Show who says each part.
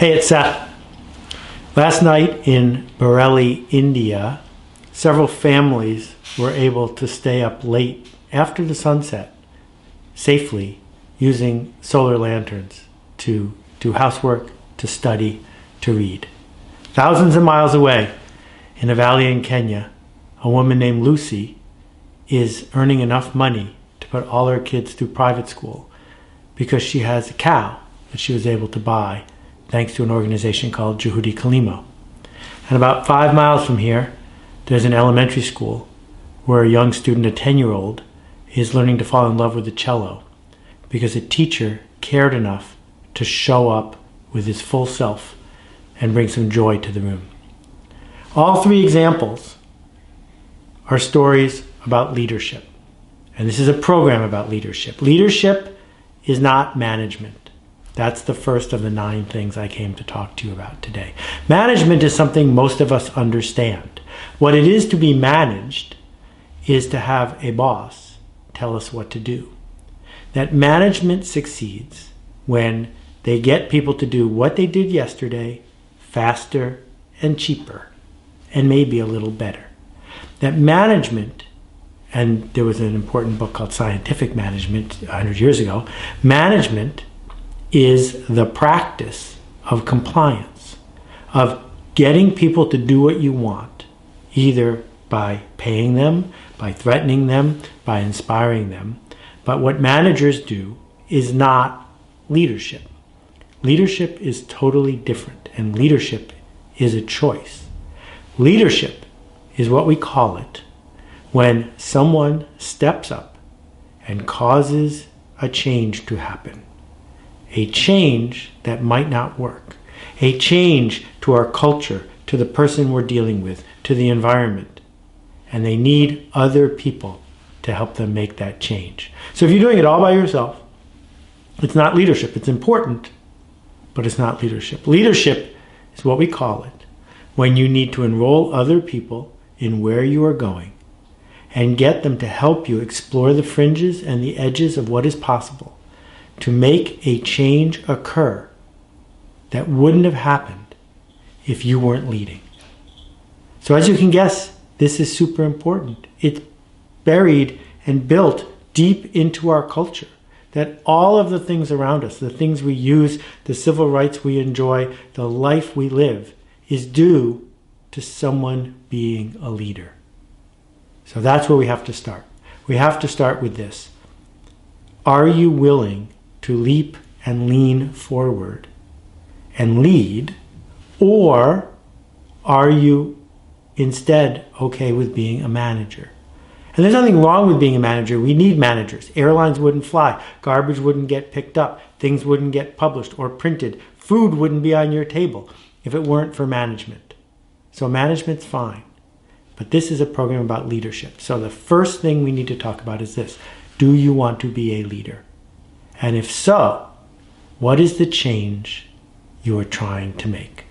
Speaker 1: Hey, it's Seth. Last night in Bareilly, India, several families were able to stay up late after the sunset safely using solar lanterns to do housework, to study, to read. Thousands of miles away in a valley in Kenya, a woman named Lucy is earning enough money to put all her kids through private school because she has a cow that she was able to buy thanks to an organization called Juhudi Kalimo. And about 5 miles from here, there's an elementary school where a young student, a 10-year-old, is learning to fall in love with the cello because a teacher cared enough to show up with his full self and bring some joy to the room. All three examples are stories about leadership. And this is a program about leadership. Leadership is not management. That's the first of the 9 things I came to talk to you about today. Management is something most of us understand. What it is to be managed is to have a boss tell us what to do. That management succeeds when they get people to do what they did yesterday faster and cheaper and maybe a little better. That management, and there was an important book called Scientific Management 100 years ago, management is the practice of compliance, of getting people to do what you want, either by paying them, by threatening them, by inspiring them. But what managers do is not leadership. Leadership is totally different, and leadership is a choice. Leadership is what we call it when someone steps up and causes a change to happen. A change that might not work. A change to our culture, to the person we're dealing with, to the environment. And they need other people to help them make that change. So if you're doing it all by yourself, it's not leadership. It's important, but it's not leadership. Leadership is what we call it when you need to enroll other people in where you are going and get them to help you explore the fringes and the edges of what is possible to make a change occur that wouldn't have happened if you weren't leading. So as you can guess, this is super important. It's buried and built deep into our culture, that all of the things around us, the things we use, the civil rights we enjoy, the life we live, is due to someone being a leader. So that's where we have to start. We have to start with this. Are you willing to leap and lean forward and lead, or are you instead okay with being a manager? And there's nothing wrong with being a manager. We need managers. Airlines wouldn't fly. Garbage wouldn't get picked up. Things wouldn't get published or printed. Food wouldn't be on your table if it weren't for management. So management's fine. But this is a program about leadership. So the first thing we need to talk about is this. Do you want to be a leader? And if so, what is the change you are trying to make?